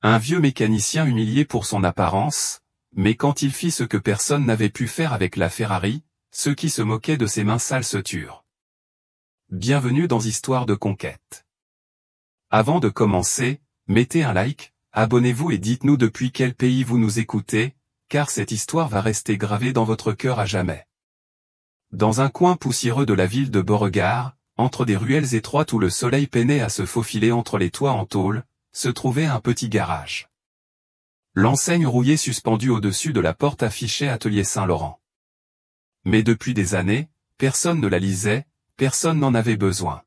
Un vieux mécanicien humilié pour son apparence, mais quand il fit ce que personne n'avait pu faire avec la Ferrari, ceux qui se moquaient de ses mains sales se turent. Bienvenue dans Histoire de Conquête. Avant de commencer, mettez un like, abonnez-vous et dites-nous depuis quel pays vous nous écoutez, car cette histoire va rester gravée dans votre cœur à jamais. Dans un coin poussiéreux de la ville de Beauregard, entre des ruelles étroites où le soleil peinait à se faufiler entre les toits en tôle, se trouvait un petit garage. L'enseigne rouillée suspendue au-dessus de la porte affichait Atelier Saint-Laurent. Mais depuis des années, personne ne la lisait, personne n'en avait besoin.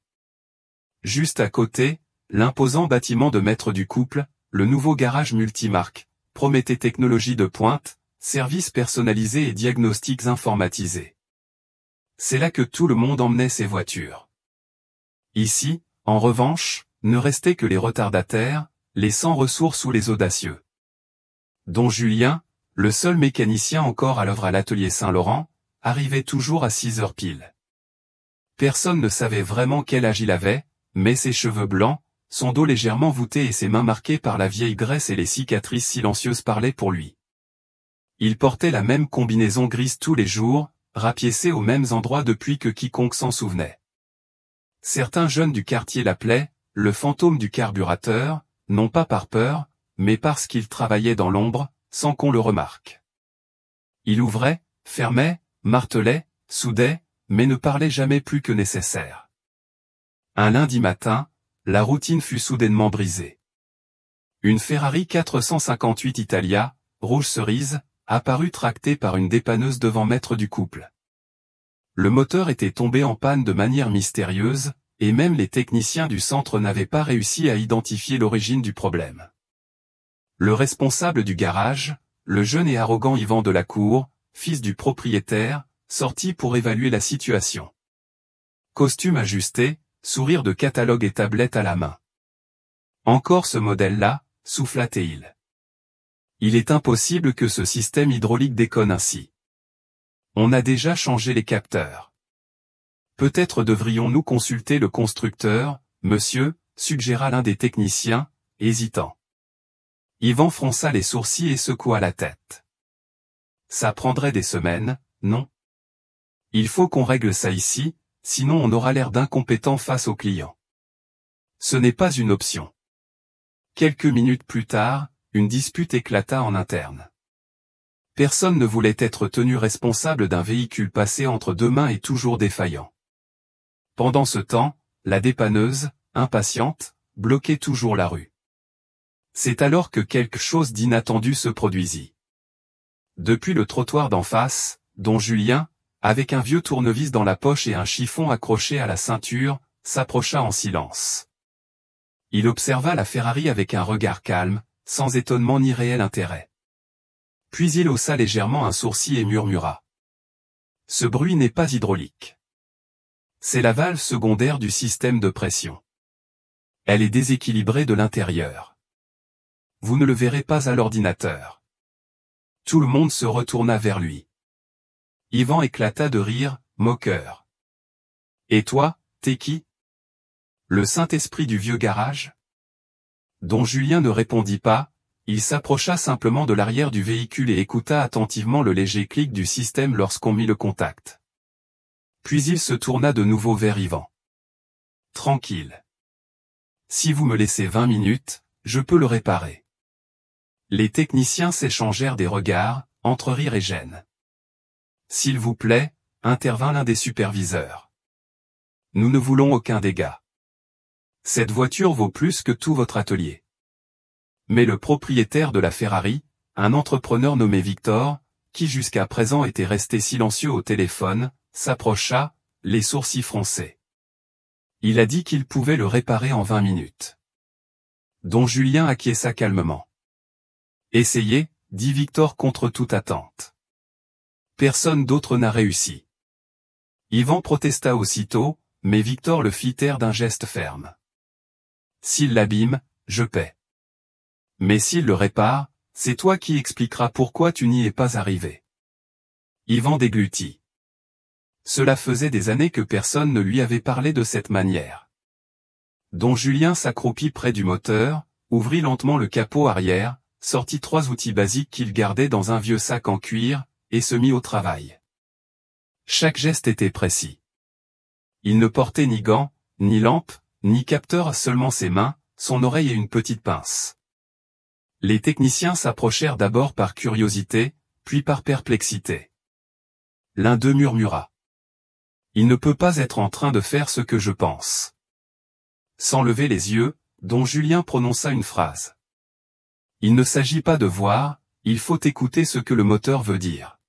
Juste à côté, l'imposant bâtiment de maître du couple, le nouveau garage multimarque, promettait technologie de pointe, services personnalisés et diagnostics informatisés. C'est là que tout le monde emmenait ses voitures. Ici, en revanche, ne restaient que les retardataires, les sans ressources ou les audacieux. Dont Julien, le seul mécanicien encore à l'œuvre à l'atelier Saint-Laurent, arrivait toujours à 6 heures pile. Personne ne savait vraiment quel âge il avait, mais ses cheveux blancs, son dos légèrement voûté et ses mains marquées par la vieille graisse et les cicatrices silencieuses parlaient pour lui. Il portait la même combinaison grise tous les jours, rapiécée aux mêmes endroits depuis que quiconque s'en souvenait. Certains jeunes du quartier l'appelaient « le fantôme du carburateur », non pas par peur, mais parce qu'il travaillait dans l'ombre, sans qu'on le remarque. Il ouvrait, fermait, martelait, soudait, mais ne parlait jamais plus que nécessaire. Un lundi matin, la routine fut soudainement brisée. Une Ferrari 458 Italia, rouge cerise, apparut tractée par une dépanneuse devant maître du couple. Le moteur était tombé en panne de manière mystérieuse, et même les techniciens du centre n'avaient pas réussi à identifier l'origine du problème. Le responsable du garage, le jeune et arrogant Yvan Delacour, fils du propriétaire, sortit pour évaluer la situation. Costume ajusté, sourire de catalogue et tablette à la main. Encore ce modèle-là, souffla-t-il. Il est impossible que ce système hydraulique déconne ainsi. On a déjà changé les capteurs. Peut-être devrions-nous consulter le constructeur, monsieur, suggéra l'un des techniciens, hésitant. Yvan fronça les sourcils et secoua la tête. Ça prendrait des semaines, non? Il faut qu'on règle ça ici, sinon on aura l'air d'incompétent face aux clients. Ce n'est pas une option. Quelques minutes plus tard, une dispute éclata en interne. Personne ne voulait être tenu responsable d'un véhicule passé entre deux mains et toujours défaillant. Pendant ce temps, la dépanneuse, impatiente, bloquait toujours la rue. C'est alors que quelque chose d'inattendu se produisit. Depuis le trottoir d'en face, dont Julien, avec un vieux tournevis dans la poche et un chiffon accroché à la ceinture, s'approcha en silence. Il observa la Ferrari avec un regard calme, sans étonnement ni réel intérêt. Puis il haussa légèrement un sourcil et murmura. Ce bruit n'est pas hydraulique. C'est la valve secondaire du système de pression. Elle est déséquilibrée de l'intérieur. Vous ne le verrez pas à l'ordinateur. Tout le monde se retourna vers lui. Yvan éclata de rire, moqueur. Et toi, t'es qui? Le Saint-Esprit du vieux garage? Dont Julien ne répondit pas, il s'approcha simplement de l'arrière du véhicule et écouta attentivement le léger clic du système lorsqu'on mit le contact. Puis il se tourna de nouveau vers Yvan. Tranquille. Si vous me laissez 20 minutes, je peux le réparer. Les techniciens s'échangèrent des regards, entre rire et gêne. S'il vous plaît, intervint l'un des superviseurs. Nous ne voulons aucun dégât. Cette voiture vaut plus que tout votre atelier. Mais le propriétaire de la Ferrari, un entrepreneur nommé Victor, qui jusqu'à présent était resté silencieux au téléphone, s'approcha, les sourcils froncés. Il a dit qu'il pouvait le réparer en 20 minutes. Dont Julien acquiesça calmement. Essayez, dit Victor contre toute attente. Personne d'autre n'a réussi. Yvan protesta aussitôt, mais Victor le fit taire d'un geste ferme. S'il l'abîme, je paie. Mais s'il le répare, c'est toi qui expliqueras pourquoi tu n'y es pas arrivé. Yvan déglutit. Cela faisait des années que personne ne lui avait parlé de cette manière. Dont Julien s'accroupit près du moteur, ouvrit lentement le capot arrière, sortit 3 outils basiques qu'il gardait dans un vieux sac en cuir, et se mit au travail. Chaque geste était précis. Il ne portait ni gants, ni lampe, ni capteur, seulement ses mains, son oreille et une petite pince. Les techniciens s'approchèrent d'abord par curiosité, puis par perplexité. L'un d'eux murmura. « Il ne peut pas être en train de faire ce que je pense. » Sans lever les yeux, Don Julien prononça une phrase. « Il ne s'agit pas de voir, il faut écouter ce que le moteur veut dire. »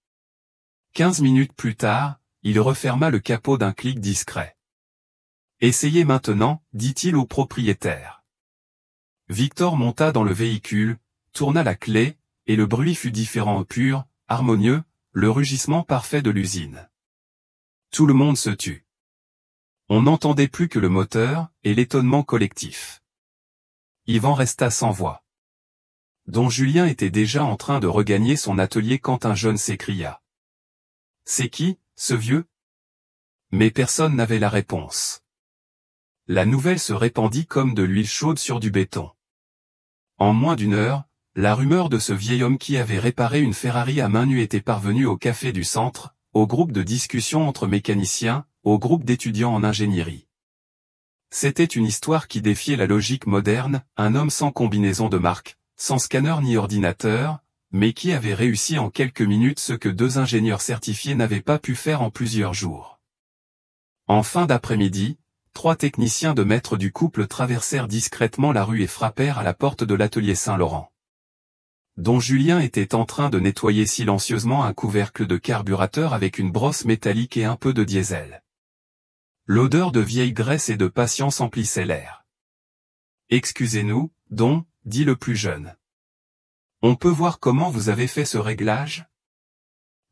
15 minutes plus tard, il referma le capot d'un clic discret. « Essayez maintenant, dit-il au propriétaire. » Victor monta dans le véhicule, tourna la clé, et le bruit fut différent, pur, harmonieux, le rugissement parfait de l'usine. Tout le monde se tut. On n'entendait plus que le moteur, et l'étonnement collectif. Yvan resta sans voix. Don Julien était déjà en train de regagner son atelier quand un jeune s'écria. « C'est qui, ce vieux ?» Mais personne n'avait la réponse. La nouvelle se répandit comme de l'huile chaude sur du béton. En moins d'une heure, la rumeur de ce vieil homme qui avait réparé une Ferrari à main nue était parvenue au café du centre, au groupe de discussion entre mécaniciens, au groupe d'étudiants en ingénierie. C'était une histoire qui défiait la logique moderne, un homme sans combinaison de marque, sans scanner ni ordinateur, mais qui avait réussi en quelques minutes ce que 2 ingénieurs certifiés n'avaient pas pu faire en plusieurs jours. En fin d'après-midi, 3 techniciens de maître du couple traversèrent discrètement la rue et frappèrent à la porte de l'atelier Saint-Laurent. Don Julien était en train de nettoyer silencieusement un couvercle de carburateur avec une brosse métallique et un peu de diesel. L'odeur de vieille graisse et de patience emplissait l'air. « Excusez-nous, Don, » dit le plus jeune. « On peut voir comment vous avez fait ce réglage ?»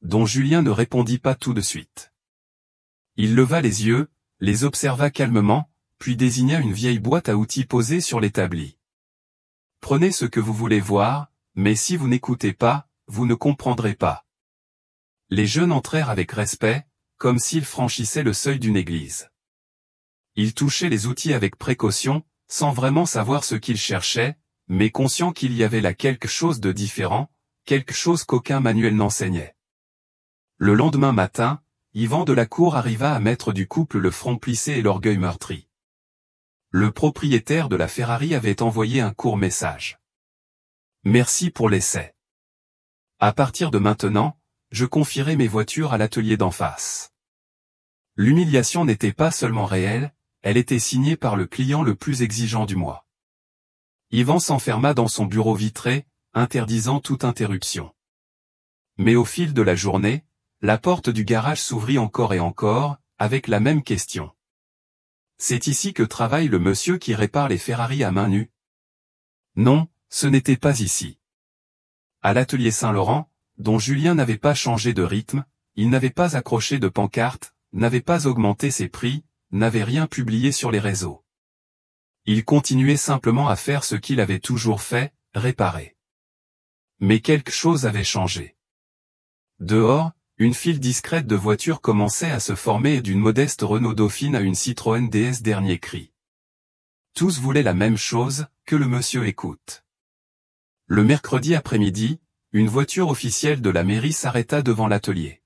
Don Julien ne répondit pas tout de suite. Il leva les yeux, les observa calmement, puis désigna une vieille boîte à outils posée sur l'établi. « Prenez ce que vous voulez voir, mais si vous n'écoutez pas, vous ne comprendrez pas. » Les jeunes entrèrent avec respect, comme s'ils franchissaient le seuil d'une église. Ils touchaient les outils avec précaution, sans vraiment savoir ce qu'ils cherchaient, mais conscients qu'il y avait là quelque chose de différent, quelque chose qu'aucun manuel n'enseignait. Le lendemain matin, Yvan de la Cour arriva à mettre du couple le front plissé et l'orgueil meurtri. Le propriétaire de la Ferrari avait envoyé un court message. « Merci pour l'essai. À partir de maintenant, je confierai mes voitures à l'atelier d'en face. » L'humiliation n'était pas seulement réelle, elle était signée par le client le plus exigeant du mois. Yvan s'enferma dans son bureau vitré, interdisant toute interruption. Mais au fil de la journée, la porte du garage s'ouvrit encore et encore, avec la même question. « C'est ici que travaille le monsieur qui répare les Ferrari à main nue ?» Non, ce n'était pas ici. À l'atelier Saint-Laurent, Don Julien n'avait pas changé de rythme, il n'avait pas accroché de pancarte, n'avait pas augmenté ses prix, n'avait rien publié sur les réseaux. Il continuait simplement à faire ce qu'il avait toujours fait, réparer. Mais quelque chose avait changé. Dehors, une file discrète de voitures commençait à se former et d'une modeste Renault Dauphine à une Citroën DS dernier cri. Tous voulaient la même chose, que le monsieur écoute. Le mercredi après-midi, une voiture officielle de la mairie s'arrêta devant l'atelier.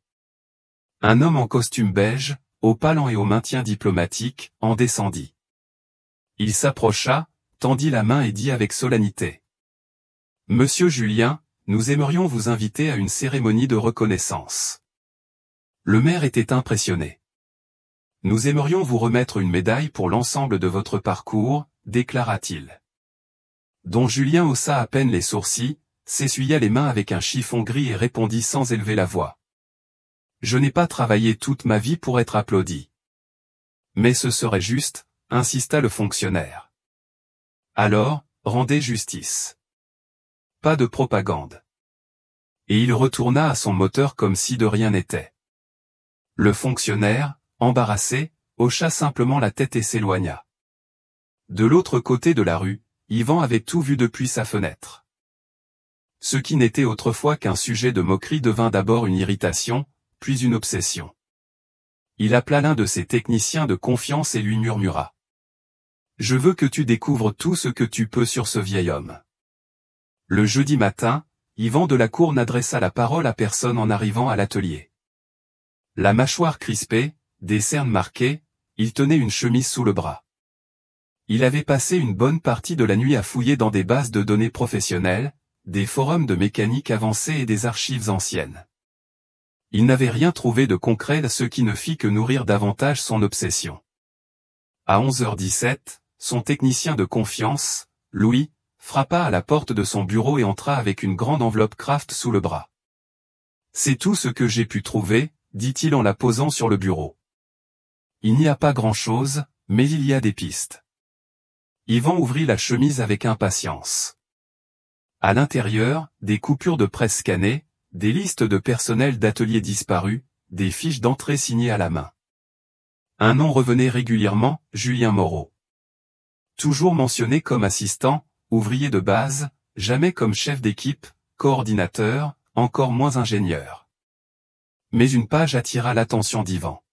Un homme en costume beige, au palan et au maintien diplomatique, en descendit. Il s'approcha, tendit la main et dit avec solennité. « Monsieur Julien, nous aimerions vous inviter à une cérémonie de reconnaissance. » Le maire était impressionné. « Nous aimerions vous remettre une médaille pour l'ensemble de votre parcours, » déclara-t-il. Don Julien haussa à peine les sourcils, s'essuya les mains avec un chiffon gris et répondit sans élever la voix. « Je n'ai pas travaillé toute ma vie pour être applaudi. » « Mais ce serait juste, » insista le fonctionnaire. « Alors, rendez justice. Pas de propagande. » Et il retourna à son moteur comme si de rien n'était. Le fonctionnaire, embarrassé, hocha simplement la tête et s'éloigna. De l'autre côté de la rue, Yvan avait tout vu depuis sa fenêtre. Ce qui n'était autrefois qu'un sujet de moquerie devint d'abord une irritation, puis une obsession. Il appela l'un de ses techniciens de confiance et lui murmura. « Je veux que tu découvres tout ce que tu peux sur ce vieil homme. Le jeudi matin, Yvan Delacour n'adressa la parole à personne en arrivant à l'atelier. La mâchoire crispée, des cernes marquées, il tenait une chemise sous le bras. Il avait passé une bonne partie de la nuit à fouiller dans des bases de données professionnelles, des forums de mécanique avancée et des archives anciennes. Il n'avait rien trouvé de concret, ce qui ne fit que nourrir davantage son obsession. À 11h17, son technicien de confiance, Louis, frappa à la porte de son bureau et entra avec une grande enveloppe Kraft sous le bras. « C'est tout ce que j'ai pu trouver, » dit-il en la posant sur le bureau. « Il n'y a pas grand-chose, mais il y a des pistes. » Yvan ouvrit la chemise avec impatience. À l'intérieur, des coupures de presse scannées, des listes de personnel d'ateliers disparus, des fiches d'entrée signées à la main. Un nom revenait régulièrement, Julien Moreau. Toujours mentionné comme assistant, ouvrier de base, jamais comme chef d'équipe, coordinateur, encore moins ingénieur. Mais une page attira l'attention d'Yvan.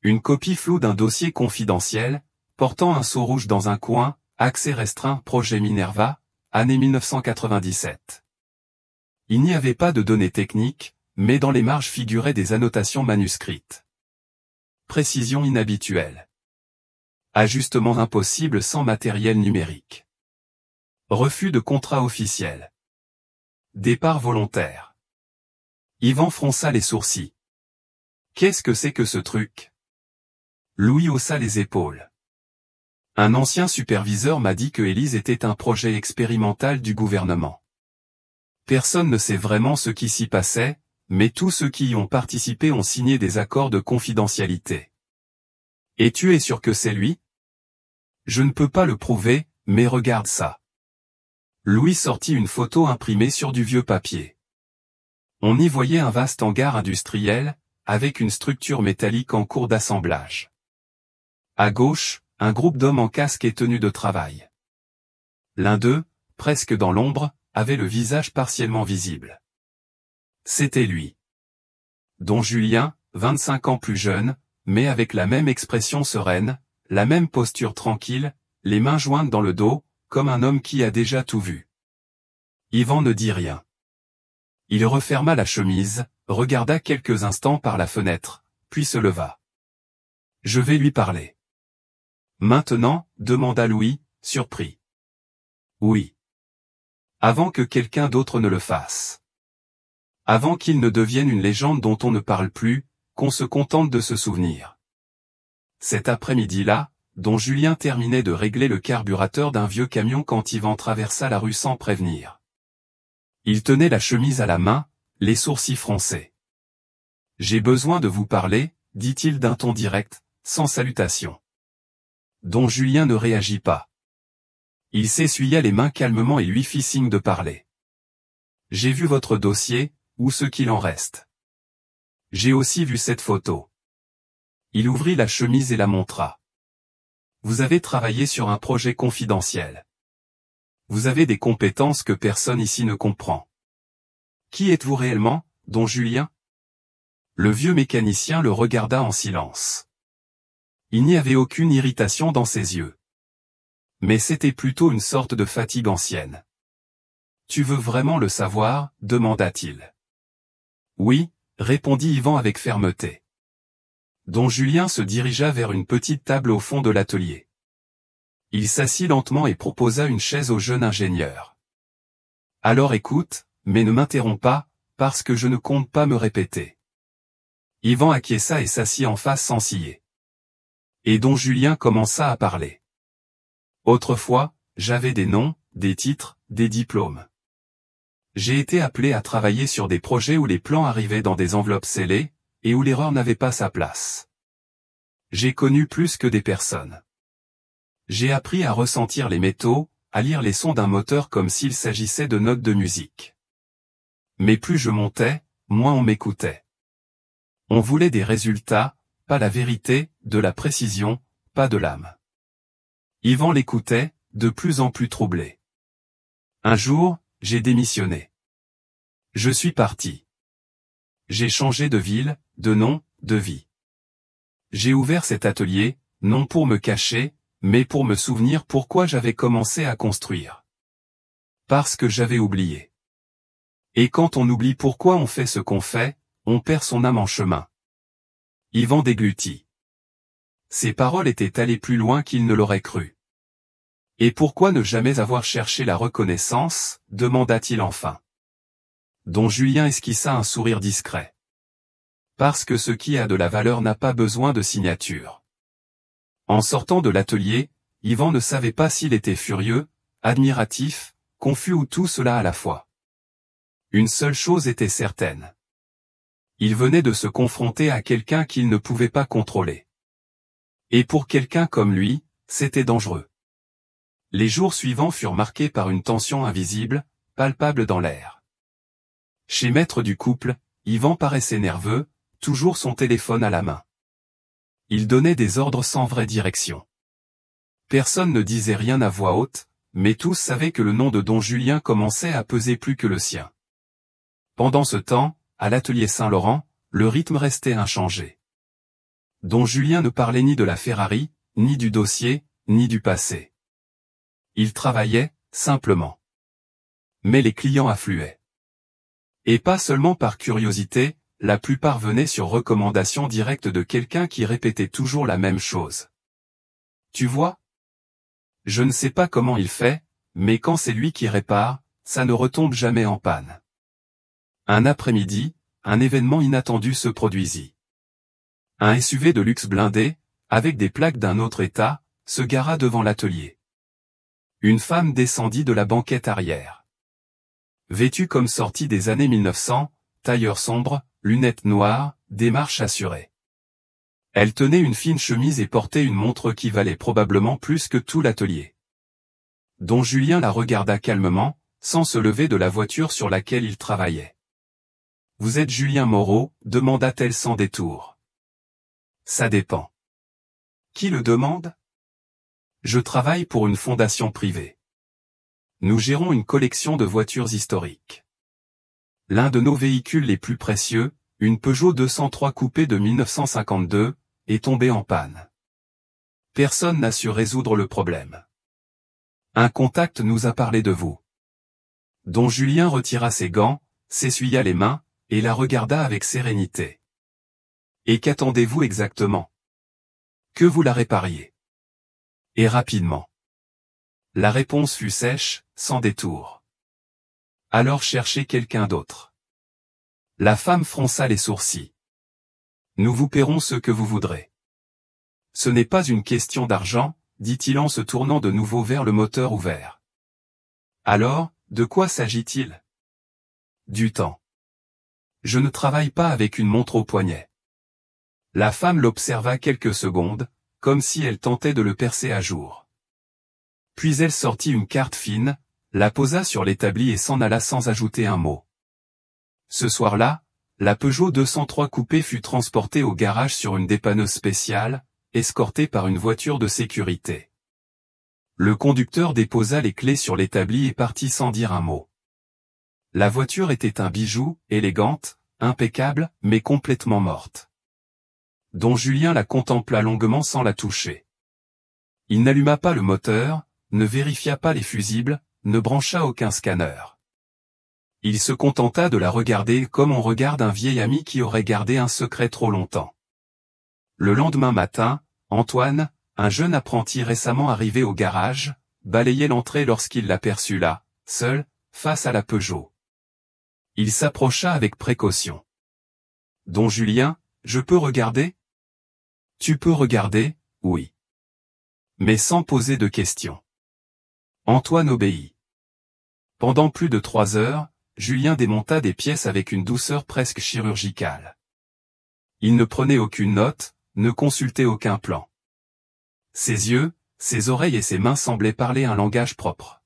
Une copie floue d'un dossier confidentiel, portant un sceau rouge dans un coin, accès restreint, projet Minerva, année 1997. Il n'y avait pas de données techniques, mais dans les marges figuraient des annotations manuscrites. Précision inhabituelle. Ajustement impossible sans matériel numérique. Refus de contrat officiel. Départ volontaire. Yvan fronça les sourcils. Qu'est-ce que c'est que ce truc? Louis haussa les épaules. Un ancien superviseur m'a dit que Élise était un projet expérimental du gouvernement. Personne ne sait vraiment ce qui s'y passait, mais tous ceux qui y ont participé ont signé des accords de confidentialité. Et tu es sûr que c'est lui? Je ne peux pas le prouver, mais regarde ça. Louis sortit une photo imprimée sur du vieux papier. On y voyait un vaste hangar industriel, avec une structure métallique en cours d'assemblage. À gauche, un groupe d'hommes en casque et tenue de travail. L'un d'eux, presque dans l'ombre, avait le visage partiellement visible. C'était lui. Don Julien, 25 ans plus jeune, mais avec la même expression sereine, la même posture tranquille, les mains jointes dans le dos, comme un homme qui a déjà tout vu. Yvan ne dit rien. Il referma la chemise, regarda quelques instants par la fenêtre, puis se leva. « Je vais lui parler. » « Maintenant ?» demanda Louis, surpris. « Oui. Avant que quelqu'un d'autre ne le fasse. Avant qu'il ne devienne une légende dont on ne parle plus, qu'on se contente de se souvenir. » Cet après-midi-là, Don Julien terminait de régler le carburateur d'un vieux camion quand Yvan traversa la rue sans prévenir. Il tenait la chemise à la main, les sourcils froncés. « J'ai besoin de vous parler, » dit-il d'un ton direct, sans salutation. Don Julien ne réagit pas. Il s'essuya les mains calmement et lui fit signe de parler. « J'ai vu votre dossier, ou ce qu'il en reste. J'ai aussi vu cette photo. » Il ouvrit la chemise et la montra. « Vous avez travaillé sur un projet confidentiel. Vous avez des compétences que personne ici ne comprend. Qui êtes-vous réellement, Don Julien ?» Le vieux mécanicien le regarda en silence. Il n'y avait aucune irritation dans ses yeux. Mais c'était plutôt une sorte de fatigue ancienne. « Tu veux vraiment le savoir ?» demanda-t-il. « Oui », répondit Yvan avec fermeté. Don Julien se dirigea vers une petite table au fond de l'atelier. Il s'assit lentement et proposa une chaise au jeune ingénieur. « Alors écoute, mais ne m'interromps pas, parce que je ne compte pas me répéter. » Yvan acquiesça et s'assit en face sans ciller. Et Don Julien commença à parler. « Autrefois, j'avais des noms, des titres, des diplômes. J'ai été appelé à travailler sur des projets où les plans arrivaient dans des enveloppes scellées, et où l'erreur n'avait pas sa place. J'ai connu plus que des personnes. J'ai appris à ressentir les métaux, à lire les sons d'un moteur comme s'il s'agissait de notes de musique. Mais plus je montais, moins on m'écoutait. On voulait des résultats, pas la vérité, de la précision, pas de l'âme. » Yvan l'écoutait, de plus en plus troublé. « Un jour, j'ai démissionné. Je suis parti. J'ai changé de ville, de nom, de vie. J'ai ouvert cet atelier, non pour me cacher, mais pour me souvenir pourquoi j'avais commencé à construire. Parce que j'avais oublié. Et quand on oublie pourquoi on fait ce qu'on fait, on perd son âme en chemin. Yvan déglutit. Ses paroles étaient allées plus loin qu'il ne l'aurait cru. Et pourquoi ne jamais avoir cherché la reconnaissance, demanda-t-il enfin. Don Julien esquissa un sourire discret. Parce que ce qui a de la valeur n'a pas besoin de signature. En sortant de l'atelier, Yvan ne savait pas s'il était furieux, admiratif, confus ou tout cela à la fois. Une seule chose était certaine. Il venait de se confronter à quelqu'un qu'il ne pouvait pas contrôler. Et pour quelqu'un comme lui, c'était dangereux. Les jours suivants furent marqués par une tension invisible, palpable dans l'air. Chez maître du couple, Yvan paraissait nerveux, toujours son téléphone à la main. Il donnait des ordres sans vraie direction. Personne ne disait rien à voix haute, mais tous savaient que le nom de Don Julien commençait à peser plus que le sien. Pendant ce temps, à l'atelier Saint-Laurent, le rythme restait inchangé. Don Julien ne parlait ni de la Ferrari, ni du dossier, ni du passé. Il travaillait, simplement. Mais les clients affluaient. Et pas seulement par curiosité, la plupart venaient sur recommandation directe de quelqu'un qui répétait toujours la même chose. Tu vois? Je ne sais pas comment il fait, mais quand c'est lui qui répare, ça ne retombe jamais en panne. Un après-midi, un événement inattendu se produisit. Un SUV de luxe blindé, avec des plaques d'un autre état, se gara devant l'atelier. Une femme descendit de la banquette arrière. Vêtue comme sortie des années 1900, tailleur sombre, lunettes noires, démarche assurée. Elle tenait une fine chemise et portait une montre qui valait probablement plus que tout l'atelier. Don Julien la regarda calmement, sans se lever de la voiture sur laquelle il travaillait. « Vous êtes Julien Moreau ?» demanda-t-elle sans détour. « Ça dépend. »« Qui le demande ? » ?»« Je travaille pour une fondation privée. Nous gérons une collection de voitures historiques. L'un de nos véhicules les plus précieux, une Peugeot 203 coupé de 1952, est tombé en panne. Personne n'a su résoudre le problème. Un contact nous a parlé de vous. » Don Julien retira ses gants, s'essuya les mains, et la regarda avec sérénité. « Et qu'attendez-vous exactement ? » ?»« Que vous la répariez. » Et rapidement. La réponse fut sèche, sans détour. « Alors cherchez quelqu'un d'autre. » La femme fronça les sourcils. « Nous vous paierons ce que vous voudrez. »« Ce n'est pas une question d'argent, » dit-il en se tournant de nouveau vers le moteur ouvert. « Alors, de quoi s'agit-il ? » ?»« Du temps. Je ne travaille pas avec une montre au poignet. » La femme l'observa quelques secondes, comme si elle tentait de le percer à jour. Puis elle sortit une carte fine, la posa sur l'établi et s'en alla sans ajouter un mot. Ce soir-là, la Peugeot 203 coupé fut transportée au garage sur une dépanneuse spéciale, escortée par une voiture de sécurité. Le conducteur déposa les clés sur l'établi et partit sans dire un mot. La voiture était un bijou, élégante, impeccable, mais complètement morte. Don Julien la contempla longuement sans la toucher. Il n'alluma pas le moteur, ne vérifia pas les fusibles, ne brancha aucun scanner. Il se contenta de la regarder comme on regarde un vieil ami qui aurait gardé un secret trop longtemps. Le lendemain matin, Antoine, un jeune apprenti récemment arrivé au garage, balayait l'entrée lorsqu'il l'aperçut là, seul, face à la Peugeot. Il s'approcha avec précaution. « Don Julien, je peux regarder ? » ?»« Tu peux regarder, oui. Mais sans poser de questions. » Antoine obéit. Pendant plus de 3 heures, Julien démonta des pièces avec une douceur presque chirurgicale. Il ne prenait aucune note, ne consultait aucun plan. Ses yeux, ses oreilles et ses mains semblaient parler un langage propre.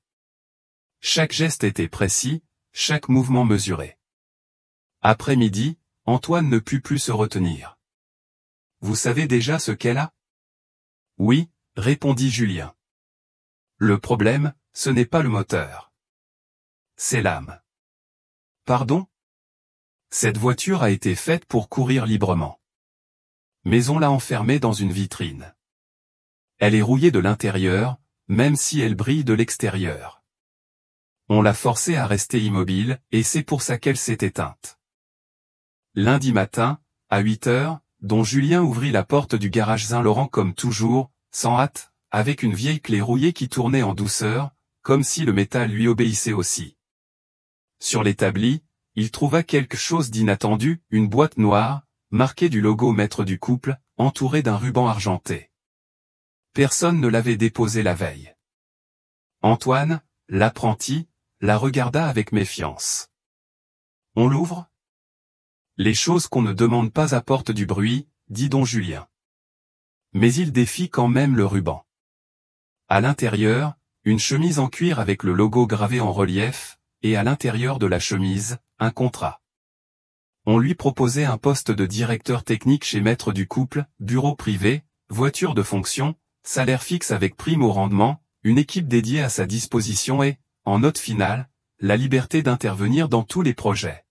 Chaque geste était précis, chaque mouvement mesuré. Après midi, Antoine ne put plus se retenir. « Vous savez déjà ce qu'elle a ? » ?»« Oui, » répondit Julien. « Le problème, ce n'est pas le moteur. C'est l'âme. » « Pardon ? » ?»« Cette voiture a été faite pour courir librement. Mais on l'a enfermée dans une vitrine. Elle est rouillée de l'intérieur, même si elle brille de l'extérieur. On l'a forcée à rester immobile, et c'est pour ça qu'elle s'est éteinte. Lundi matin, à 8 heures, don Julien ouvrit la porte du garage Saint-Laurent comme toujours, sans hâte, avec une vieille clé rouillée qui tournait en douceur, comme si le métal lui obéissait aussi. Sur l'établi, il trouva quelque chose d'inattendu, une boîte noire, marquée du logo maître du couple, entourée d'un ruban argenté. Personne ne l'avait déposée la veille. Antoine, l'apprenti, la regarda avec méfiance. On l'ouvre? Les choses qu'on ne demande pas apportent du bruit, dit don Julien. Mais il défit quand même le ruban. À l'intérieur, une chemise en cuir avec le logo gravé en relief, et à l'intérieur de la chemise, un contrat. On lui proposait un poste de directeur technique chez maître du couple, bureau privé, voiture de fonction, salaire fixe avec prime au rendement, une équipe dédiée à sa disposition et, en note finale, la liberté d'intervenir dans tous les projets.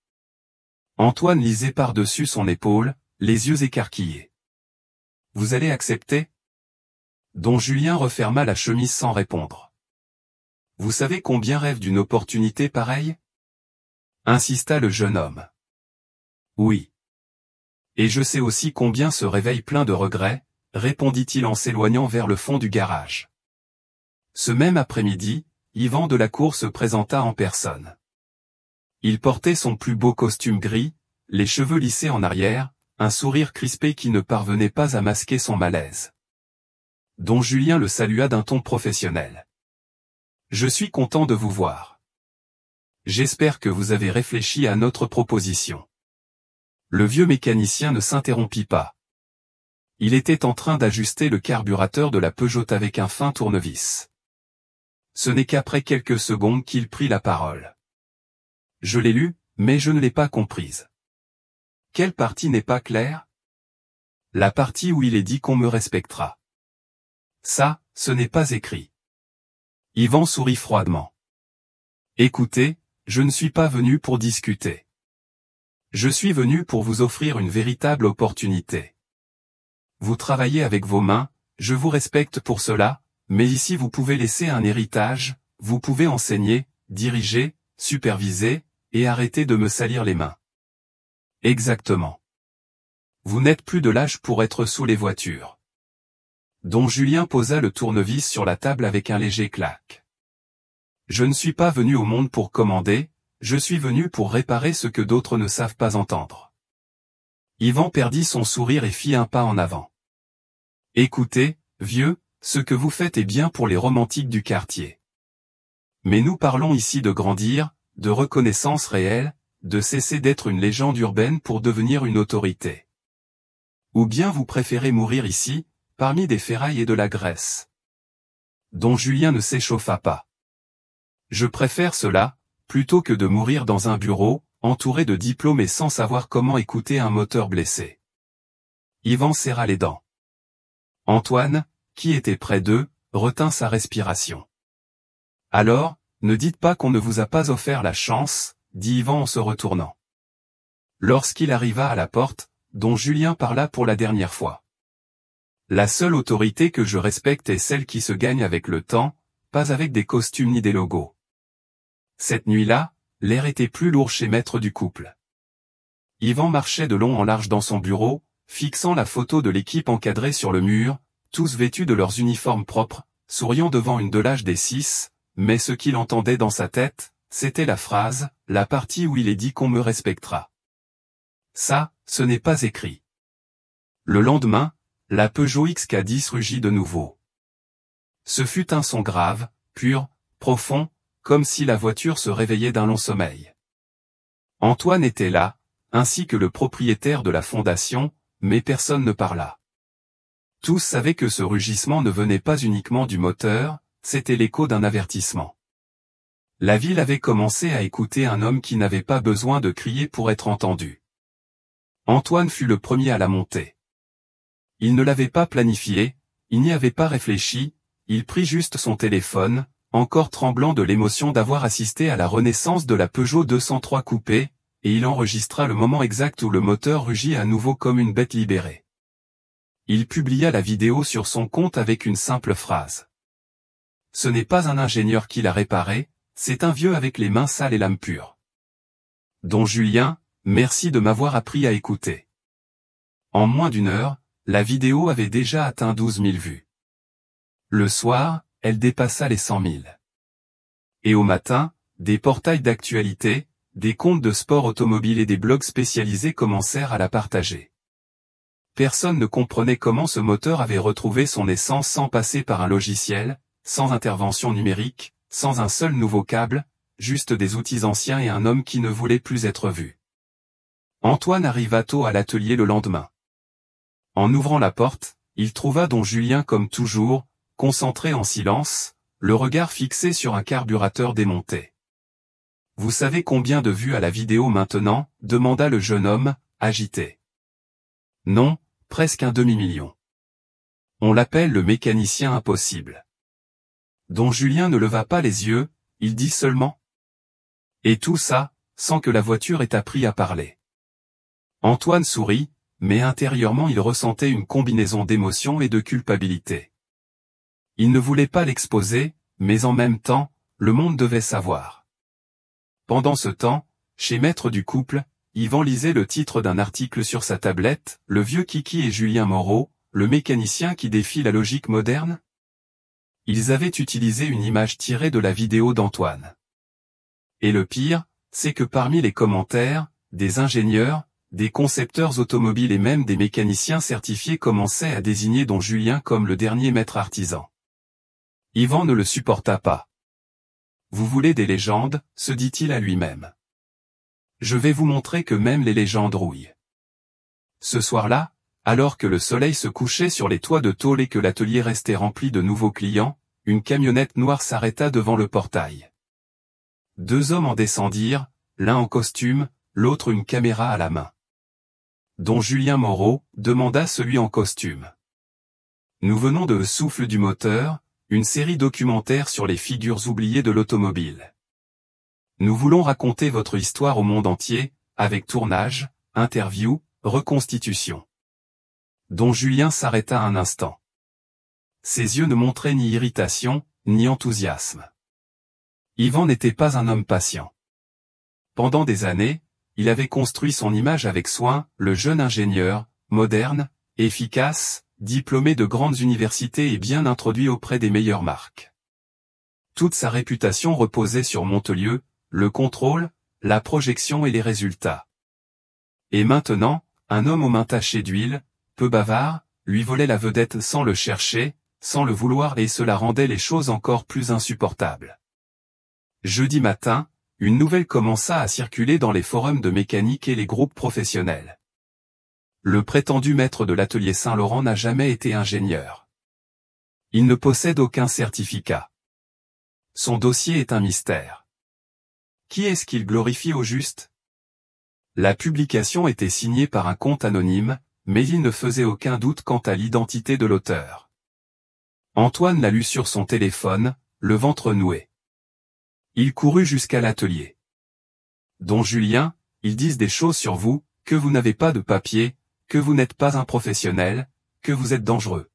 Antoine lisait par-dessus son épaule, les yeux écarquillés. « Vous allez accepter ?» Don Julien referma la chemise sans répondre. « Vous savez combien rêve d'une opportunité pareille ?» insista le jeune homme. « Oui. Et je sais aussi combien se réveille plein de regrets, » répondit-il en s'éloignant vers le fond du garage. Ce même après-midi, Yvan Delacour se présenta en personne. Il portait son plus beau costume gris, les cheveux lissés en arrière, un sourire crispé qui ne parvenait pas à masquer son malaise. Don Julien le salua d'un ton professionnel. « Je suis content de vous voir. J'espère que vous avez réfléchi à notre proposition. » Le vieux mécanicien ne s'interrompit pas. Il était en train d'ajuster le carburateur de la Peugeot avec un fin tournevis. Ce n'est qu'après quelques secondes qu'il prit la parole. « Je l'ai lu, mais je ne l'ai pas comprise. » « Quelle partie n'est pas claire ? » ?»« La partie où il est dit qu'on me respectera. » »« Ça, ce n'est pas écrit. » Yvan sourit froidement. « Écoutez, je ne suis pas venu pour discuter. Je suis venu pour vous offrir une véritable opportunité. Vous travaillez avec vos mains, je vous respecte pour cela, mais ici vous pouvez laisser un héritage, vous pouvez enseigner, diriger, superviser, et arrêter de me salir les mains. Exactement. Vous n'êtes plus de l'âge pour être sous les voitures. Don Julien posa le tournevis sur la table avec un léger claque. Je ne suis pas venu au monde pour commander, je suis venu pour réparer ce que d'autres ne savent pas entendre. Yvan perdit son sourire et fit un pas en avant. Écoutez, vieux, ce que vous faites est bien pour les romantiques du quartier. Mais nous parlons ici de grandir, de reconnaissance réelle, de cesser d'être une légende urbaine pour devenir une autorité. Ou bien vous préférez mourir ici, parmi des ferrailles et de la graisse. Don Julien ne s'échauffa pas. Je préfère cela, plutôt que de mourir dans un bureau, entouré de diplômes et sans savoir comment écouter un moteur blessé. Yvan serra les dents. Antoine, qui était près d'eux, retint sa respiration. Alors, ne dites pas qu'on ne vous a pas offert la chance, dit Yvan en se retournant. Lorsqu'il arriva à la porte, don Julien parla pour la dernière fois. La seule autorité que je respecte est celle qui se gagne avec le temps, pas avec des costumes ni des logos. Cette nuit-là, l'air était plus lourd chez maître du couple. Yvan marchait de long en large dans son bureau, fixant la photo de l'équipe encadrée sur le mur, tous vêtus de leurs uniformes propres, souriant devant une delage des 6, mais ce qu'il entendait dans sa tête, c'était la phrase, la partie où il est dit qu'on me respectera. Ça, ce n'est pas écrit. Le lendemain, la Peugeot XK10 rugit de nouveau. Ce fut un son grave, pur, profond, comme si la voiture se réveillait d'un long sommeil. Antoine était là, ainsi que le propriétaire de la fondation, mais personne ne parla. Tous savaient que ce rugissement ne venait pas uniquement du moteur, c'était l'écho d'un avertissement. La ville avait commencé à écouter un homme qui n'avait pas besoin de crier pour être entendu. Antoine fut le premier à la monter. Il ne l'avait pas planifié, il n'y avait pas réfléchi, il prit juste son téléphone, encore tremblant de l'émotion d'avoir assisté à la renaissance de la Peugeot 203 coupé, et il enregistra le moment exact où le moteur rugit à nouveau comme une bête libérée. il publia la vidéo sur son compte avec une simple phrase. Ce n'est pas un ingénieur qui l'a réparé, c'est un vieux avec les mains sales et l'âme pure. Don Julien, merci de m'avoir appris à écouter. En moins d'une heure, la vidéo avait déjà atteint 12 000 vues. Le soir, elle dépassa les 100 000. Et au matin, des portails d'actualité, des comptes de sport automobile et des blogs spécialisés commencèrent à la partager. Personne ne comprenait comment ce moteur avait retrouvé son essence sans passer par un logiciel, sans intervention numérique, sans un seul nouveau câble, juste des outils anciens et un homme qui ne voulait plus être vu. Antoine arriva tôt à l'atelier le lendemain. En ouvrant la porte, il trouva Don Julien comme toujours, concentré en silence, le regard fixé sur un carburateur démonté. « Vous savez combien de vues a la vidéo maintenant » demanda le jeune homme, agité. « Non, presque un demi-million. On l'appelle le mécanicien impossible. » Don Julien ne leva pas les yeux, il dit seulement. Et tout ça, sans que la voiture ait appris à parler. Antoine sourit, mais intérieurement il ressentait une combinaison d'émotions et de culpabilité. Il ne voulait pas l'exposer, mais en même temps, le monde devait savoir. Pendant ce temps, chez Maître du couple, Yvan lisait le titre d'un article sur sa tablette, Le vieux Kiki et Julien Moreau, le mécanicien qui défie la logique moderne. Ils avaient utilisé une image tirée de la vidéo d'Antoine. Et le pire, c'est que parmi les commentaires, des ingénieurs, des concepteurs automobiles et même des mécaniciens certifiés commençaient à désigner Don Julien comme le dernier maître artisan. Yvan ne le supporta pas. « Vous voulez des légendes » se dit-il à lui-même. « Je vais vous montrer que même les légendes rouillent. » Ce soir-là, alors que le soleil se couchait sur les toits de tôle et que l'atelier restait rempli de nouveaux clients, une camionnette noire s'arrêta devant le portail. Deux hommes en descendirent, l'un en costume, l'autre une caméra à la main. Don Julien Moreau, demanda celui en costume. Nous venons de Souffle du moteur, une série documentaire sur les figures oubliées de l'automobile. Nous voulons raconter votre histoire au monde entier, avec tournage, interview, reconstitution. Don Julien s'arrêta un instant. Ses yeux ne montraient ni irritation, ni enthousiasme. Yvan n'était pas un homme patient. Pendant des années, il avait construit son image avec soin, le jeune ingénieur, moderne, efficace, diplômé de grandes universités et bien introduit auprès des meilleures marques. Toute sa réputation reposait sur Montelieu, le contrôle, la projection et les résultats. Et maintenant, un homme aux mains tachées d'huile, peu bavard, lui volait la vedette sans le chercher, sans le vouloir et cela rendait les choses encore plus insupportables. Jeudi matin, une nouvelle commença à circuler dans les forums de mécanique et les groupes professionnels. Le prétendu maître de l'atelier Saint-Laurent n'a jamais été ingénieur. Il ne possède aucun certificat. Son dossier est un mystère. Qui est-ce qu'il glorifie au juste? La publication était signée par un compte anonyme, mais il ne faisait aucun doute quant à l'identité de l'auteur. Antoine la lut sur son téléphone, le ventre noué. Il courut jusqu'à l'atelier. Don Julien, ils disent des choses sur vous, que vous n'avez pas de papier, que vous n'êtes pas un professionnel, que vous êtes dangereux.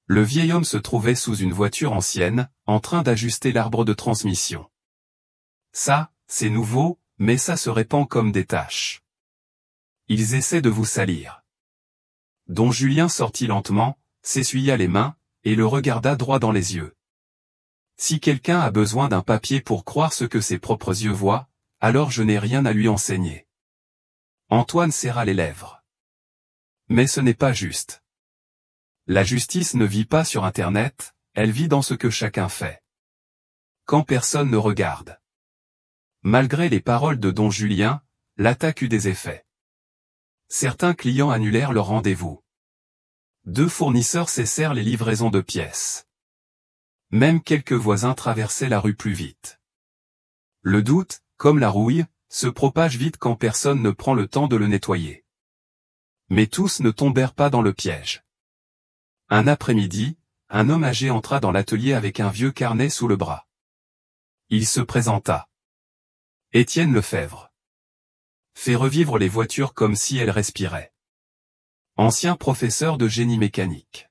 Le vieil homme se trouvait sous une voiture ancienne, en train d'ajuster l'arbre de transmission. Ça, c'est nouveau, mais ça se répand comme des taches. Ils essaient de vous salir. Don Julien sortit lentement, s'essuya les mains, et le regarda droit dans les yeux. Si quelqu'un a besoin d'un papier pour croire ce que ses propres yeux voient, alors je n'ai rien à lui enseigner. Antoine serra les lèvres. Mais ce n'est pas juste. La justice ne vit pas sur Internet, elle vit dans ce que chacun fait. Quand personne ne regarde. Malgré les paroles de Don Julien, l'attaque eut des effets. Certains clients annulèrent leur rendez-vous. 2 fournisseurs cessèrent les livraisons de pièces. Même quelques voisins traversaient la rue plus vite. Le doute, comme la rouille, se propage vite quand personne ne prend le temps de le nettoyer. Mais tous ne tombèrent pas dans le piège. Un après-midi, un homme âgé entra dans l'atelier avec un vieux carnet sous le bras. Il se présenta. Étienne Lefebvre. Fait revivre les voitures comme si elles respiraient. Ancien professeur de génie mécanique.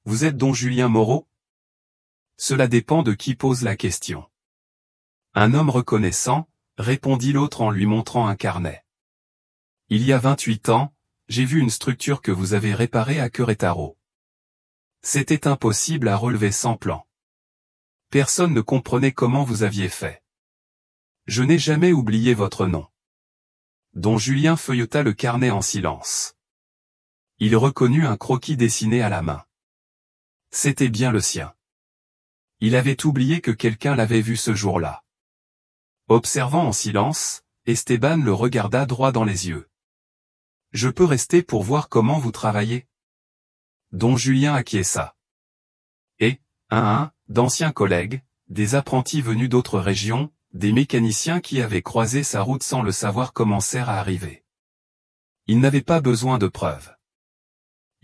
Vous êtes don Julien Moreau? Cela dépend de qui pose la question. Un homme reconnaissant, répondit l'autre en lui montrant un carnet. Il y a 28 ans, j'ai vu une structure que vous avez réparée à Querétaro. C'était impossible à relever sans plan. Personne ne comprenait comment vous aviez fait. Je n'ai jamais oublié votre nom. Don Julien feuilleta le carnet en silence. Il reconnut un croquis dessiné à la main. C'était bien le sien. Il avait oublié que quelqu'un l'avait vu ce jour-là. Observant en silence, Esteban le regarda droit dans les yeux. « Je peux rester pour voir comment vous travaillez ?» Don Julien acquiesça. Et, d'anciens collègues, des apprentis venus d'autres régions, des mécaniciens qui avaient croisé sa route sans le savoir commencèrent à arriver. Il n'avait pas besoin de preuves.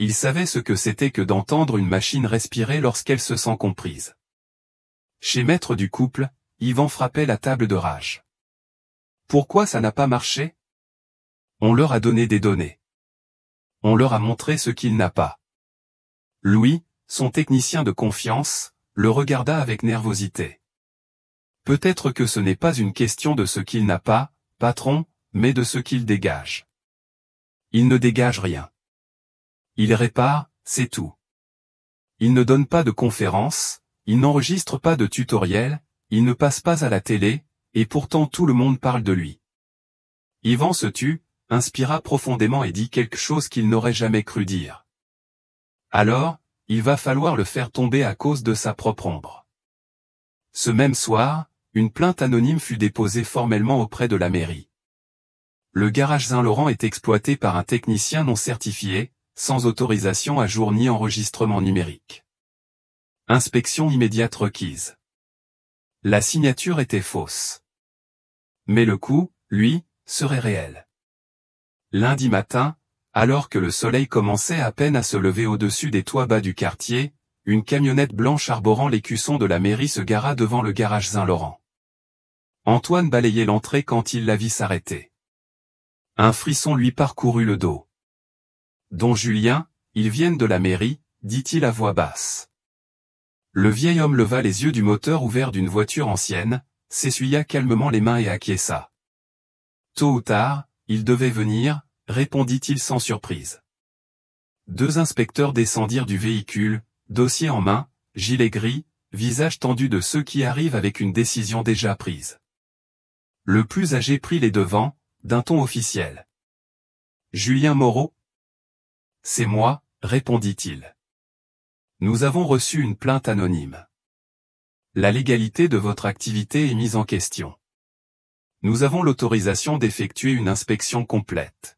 Il savait ce que c'était que d'entendre une machine respirer lorsqu'elle se sent comprise. Chez maître du couple, Yvan frappait la table de rage. Pourquoi ça n'a pas marché? On leur a donné des données. On leur a montré ce qu'il n'a pas. Louis, son technicien de confiance, le regarda avec nervosité. Peut-être que ce n'est pas une question de ce qu'il n'a pas, patron, mais de ce qu'il dégage. Il ne dégage rien. Il répare, c'est tout. Il ne donne pas de conférences, il n'enregistre pas de tutoriels, il ne passe pas à la télé, et pourtant tout le monde parle de lui. Yvan se tut, inspira profondément et dit quelque chose qu'il n'aurait jamais cru dire. Alors, il va falloir le faire tomber à cause de sa propre ombre. Ce même soir, une plainte anonyme fut déposée formellement auprès de la mairie. Le garage Saint-Laurent est exploité par un technicien non certifié, sans autorisation à jour ni enregistrement numérique. Inspection immédiate requise. La signature était fausse. Mais le coup, lui, serait réel. Lundi matin, alors que le soleil commençait à peine à se lever au-dessus des toits bas du quartier, une camionnette blanche arborant l'écusson de la mairie se gara devant le garage Saint-Laurent. Antoine balayait l'entrée quand il la vit s'arrêter. Un frisson lui parcourut le dos. « Don Julien, ils viennent de la mairie », dit-il à voix basse. Le vieil homme leva les yeux du moteur ouvert d'une voiture ancienne, s'essuya calmement les mains et acquiesça. Tôt ou tard, ils devaient venir, répondit-il sans surprise. Deux inspecteurs descendirent du véhicule, dossier en main, gilet gris, visage tendu de ceux qui arrivent avec une décision déjà prise. Le plus âgé prit les devants, d'un ton officiel. « Julien Moreau ?»« C'est moi, répondit-il. Nous avons reçu une plainte anonyme. La légalité de votre activité est mise en question. Nous avons l'autorisation d'effectuer une inspection complète. »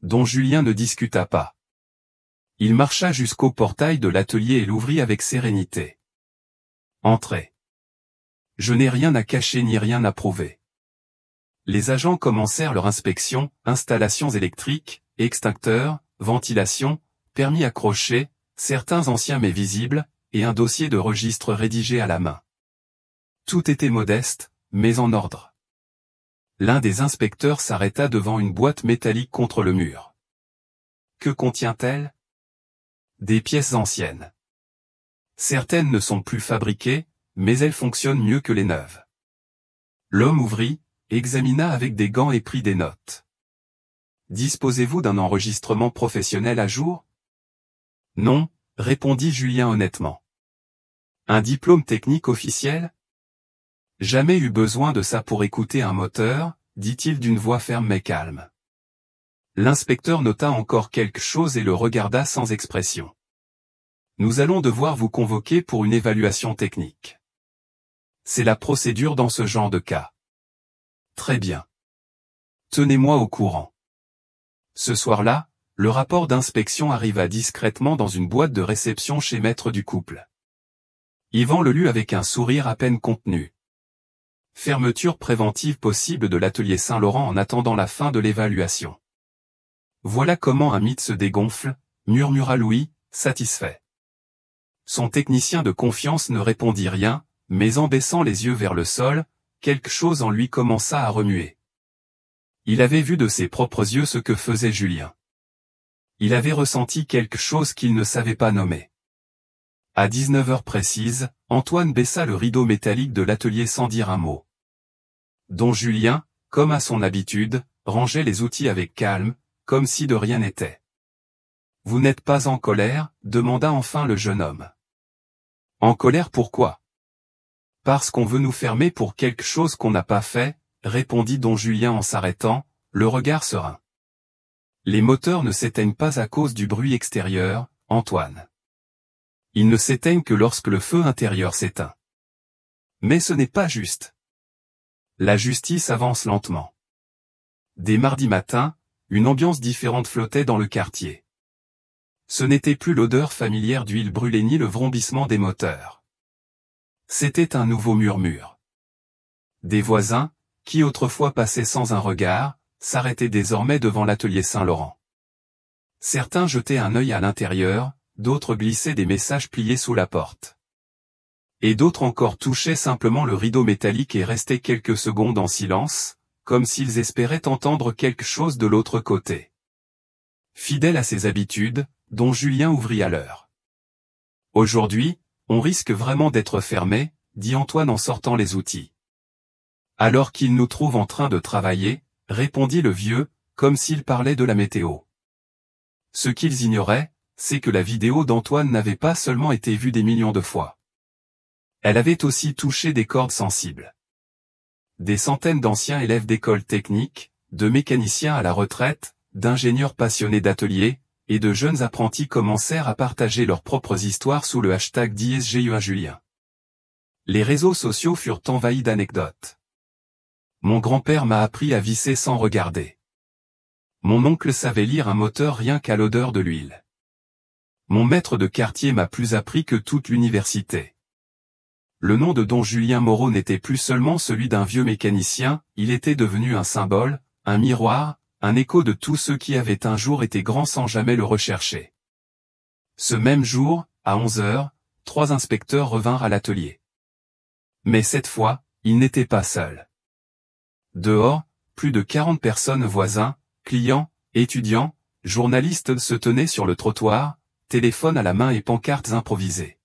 Don Julien ne discuta pas. Il marcha jusqu'au portail de l'atelier et l'ouvrit avec sérénité. « Entrez. Je n'ai rien à cacher ni rien à prouver. » Les agents commencèrent leur inspection, installations électriques, extincteurs, ventilation, permis accrochés, certains anciens mais visibles, et un dossier de registre rédigé à la main. Tout était modeste, mais en ordre. L'un des inspecteurs s'arrêta devant une boîte métallique contre le mur. Que contient-elle? Des pièces anciennes. Certaines ne sont plus fabriquées, mais elles fonctionnent mieux que les neuves. L'homme ouvrit, examina avec des gants et prit des notes. Disposez-vous d'un enregistrement professionnel à jour? Non, répondit Julien honnêtement. Un diplôme technique officiel? Jamais eu besoin de ça pour écouter un moteur, dit-il d'une voix ferme mais calme. L'inspecteur nota encore quelque chose et le regarda sans expression. Nous allons devoir vous convoquer pour une évaluation technique. C'est la procédure dans ce genre de cas. Très bien. Tenez-moi au courant. Ce soir-là, le rapport d'inspection arriva discrètement dans une boîte de réception chez maître du couple. Yvan le lut avec un sourire à peine contenu. Fermeture préventive possible de l'atelier Saint-Laurent en attendant la fin de l'évaluation. Voilà comment un mythe se dégonfle, murmura Louis, satisfait. Son technicien de confiance ne répondit rien, mais en baissant les yeux vers le sol, quelque chose en lui commença à remuer. Il avait vu de ses propres yeux ce que faisait Julien. Il avait ressenti quelque chose qu'il ne savait pas nommer. À 19 heures précises, Antoine baissa le rideau métallique de l'atelier sans dire un mot. Don Julien, comme à son habitude, rangeait les outils avec calme, comme si de rien n'était. « Vous n'êtes pas en colère ?» demanda enfin le jeune homme. « En colère pourquoi ? » « Parce qu'on veut nous fermer pour quelque chose qu'on n'a pas fait, » répondit Don Julien en s'arrêtant, le regard serein. « Les moteurs ne s'éteignent pas à cause du bruit extérieur, Antoine. Ils ne s'éteignent que lorsque le feu intérieur s'éteint. Mais ce n'est pas juste. La justice avance lentement. » Dès mardi matin, une ambiance différente flottait dans le quartier. Ce n'était plus l'odeur familière d'huile brûlée ni le vrombissement des moteurs. C'était un nouveau murmure. Des voisins, qui autrefois passaient sans un regard, s'arrêtaient désormais devant l'atelier Saint-Laurent. Certains jetaient un œil à l'intérieur, d'autres glissaient des messages pliés sous la porte. Et d'autres encore touchaient simplement le rideau métallique et restaient quelques secondes en silence, comme s'ils espéraient entendre quelque chose de l'autre côté. Fidèle à ses habitudes, Don Julien ouvrit à l'heure. « Aujourd'hui, on risque vraiment d'être fermé, » dit Antoine en sortant les outils. « Alors qu'ils nous trouvent en train de travailler, » répondit le vieux, comme s'il parlait de la météo. Ce qu'ils ignoraient, c'est que la vidéo d'Antoine n'avait pas seulement été vue des millions de fois. Elle avait aussi touché des cordes sensibles. Des centaines d'anciens élèves d'écoles techniques, de mécaniciens à la retraite, d'ingénieurs passionnés d'ateliers, et de jeunes apprentis commencèrent à partager leurs propres histoires sous le hashtag #DSGUAJulien. Les réseaux sociaux furent envahis d'anecdotes. Mon grand-père m'a appris à visser sans regarder. Mon oncle savait lire un moteur rien qu'à l'odeur de l'huile. Mon maître de quartier m'a plus appris que toute l'université. Le nom de Don Julien Moreau n'était plus seulement celui d'un vieux mécanicien, il était devenu un symbole, un miroir, un écho de tous ceux qui avaient un jour été grands sans jamais le rechercher. Ce même jour, à 11 heures, 3 inspecteurs revinrent à l'atelier. Mais cette fois, ils n'étaient pas seuls. Dehors, plus de 40 personnes, voisins, clients, étudiants, journalistes se tenaient sur le trottoir, téléphones à la main et pancartes improvisées.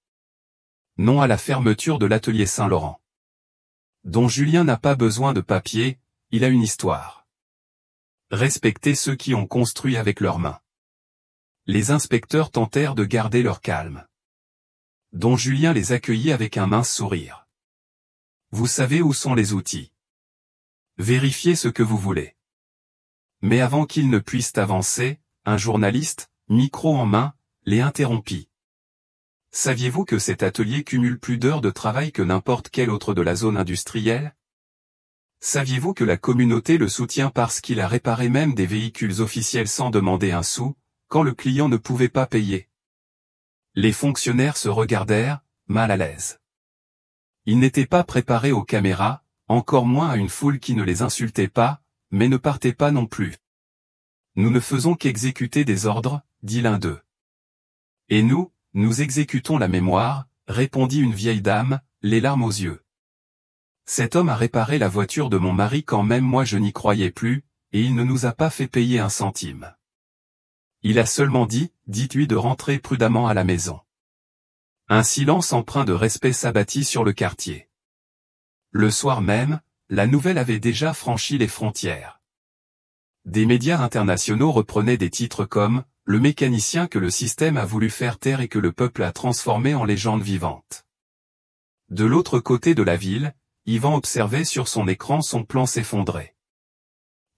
Non à la fermeture de l'atelier Saint-Laurent. Don Julien n'a pas besoin de papier, il a une histoire. Respectez ceux qui ont construit avec leurs mains. Les inspecteurs tentèrent de garder leur calme. Don Julien les accueillit avec un mince sourire. Vous savez où sont les outils. Vérifiez ce que vous voulez. Mais avant qu'ils ne puissent avancer, un journaliste, micro en main, les interrompit. Saviez-vous que cet atelier cumule plus d'heures de travail que n'importe quel autre de la zone industrielle? Saviez-vous que la communauté le soutient parce qu'il a réparé même des véhicules officiels sans demander un sou, quand le client ne pouvait pas payer? Les fonctionnaires se regardèrent, mal à l'aise. Ils n'étaient pas préparés aux caméras, encore moins à une foule qui ne les insultait pas, mais ne partait pas non plus. Nous ne faisons qu'exécuter des ordres, dit l'un d'eux. Et nous exécutons la mémoire, répondit une vieille dame, les larmes aux yeux. Cet homme a réparé la voiture de mon mari quand même moi je n'y croyais plus, et il ne nous a pas fait payer un centime. Il a seulement dit, dites-lui de rentrer prudemment à la maison. Un silence empreint de respect s'abattit sur le quartier. Le soir même, la nouvelle avait déjà franchi les frontières. Des médias internationaux reprenaient des titres comme « Le mécanicien que le système a voulu faire taire et que le peuple a transformé en légende vivante ». De l'autre côté de la ville, Yvan observait sur son écran son plan s'effondrer.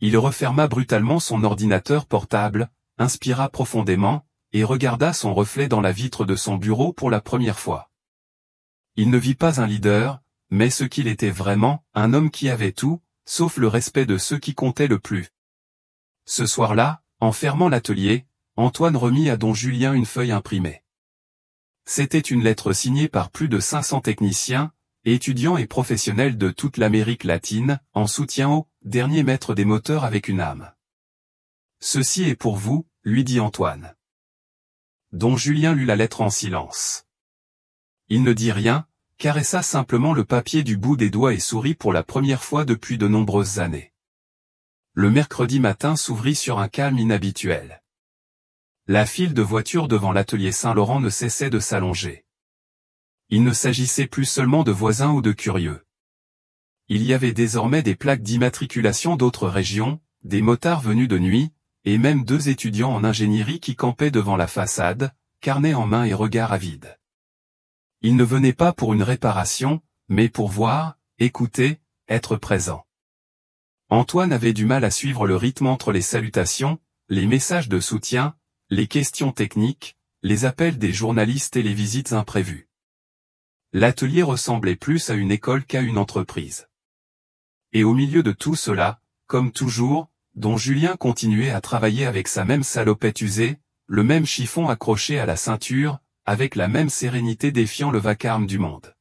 Il referma brutalement son ordinateur portable, inspira profondément, et regarda son reflet dans la vitre de son bureau pour la première fois. Il ne vit pas un leader, mais ce qu'il était vraiment, un homme qui avait tout, sauf le respect de ceux qui comptaient le plus. Ce soir-là, en fermant l'atelier, Antoine remit à Don Julien une feuille imprimée. C'était une lettre signée par plus de 500 techniciens, étudiants et professionnels de toute l'Amérique latine, en soutien au « dernier maître des moteurs avec une âme ». « Ceci est pour vous », lui dit Antoine. Don Julien lut la lettre en silence. Il ne dit rien, caressa simplement le papier du bout des doigts et sourit pour la première fois depuis de nombreuses années. Le mercredi matin s'ouvrit sur un calme inhabituel. La file de voitures devant l'atelier Saint-Laurent ne cessait de s'allonger. Il ne s'agissait plus seulement de voisins ou de curieux. Il y avait désormais des plaques d'immatriculation d'autres régions, des motards venus de nuit, et même 2 étudiants en ingénierie qui campaient devant la façade, carnet en main et regard avide. Ils ne venaient pas pour une réparation, mais pour voir, écouter, être présents. Antoine avait du mal à suivre le rythme entre les salutations, les messages de soutien, les questions techniques, les appels des journalistes et les visites imprévues. L'atelier ressemblait plus à une école qu'à une entreprise. Et au milieu de tout cela, comme toujours, Don Julien continuait à travailler avec sa même salopette usée, le même chiffon accroché à la ceinture, avec la même sérénité défiant le vacarme du monde.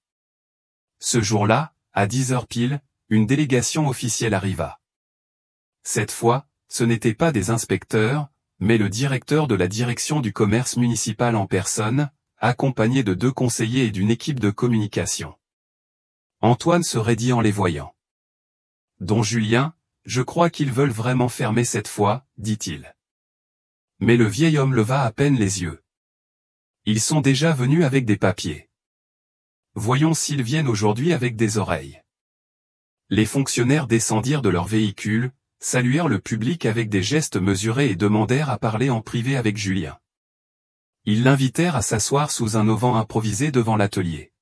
Ce jour-là, à 10h pile, une délégation officielle arriva. Cette fois, ce n'étaient pas des inspecteurs, mais le directeur de la direction du commerce municipal en personne, accompagné de 2 conseillers et d'une équipe de communication. Antoine se raidit en les voyant. « Don Julien, je crois qu'ils veulent vraiment fermer cette fois, dit-il. » Mais le vieil homme leva à peine les yeux. « Ils sont déjà venus avec des papiers. Voyons s'ils viennent aujourd'hui avec des oreilles. » Les fonctionnaires descendirent de leur véhicule, saluèrent le public avec des gestes mesurés et demandèrent à parler en privé avec Julien. Ils l'invitèrent à s'asseoir sous un auvent improvisé devant l'atelier.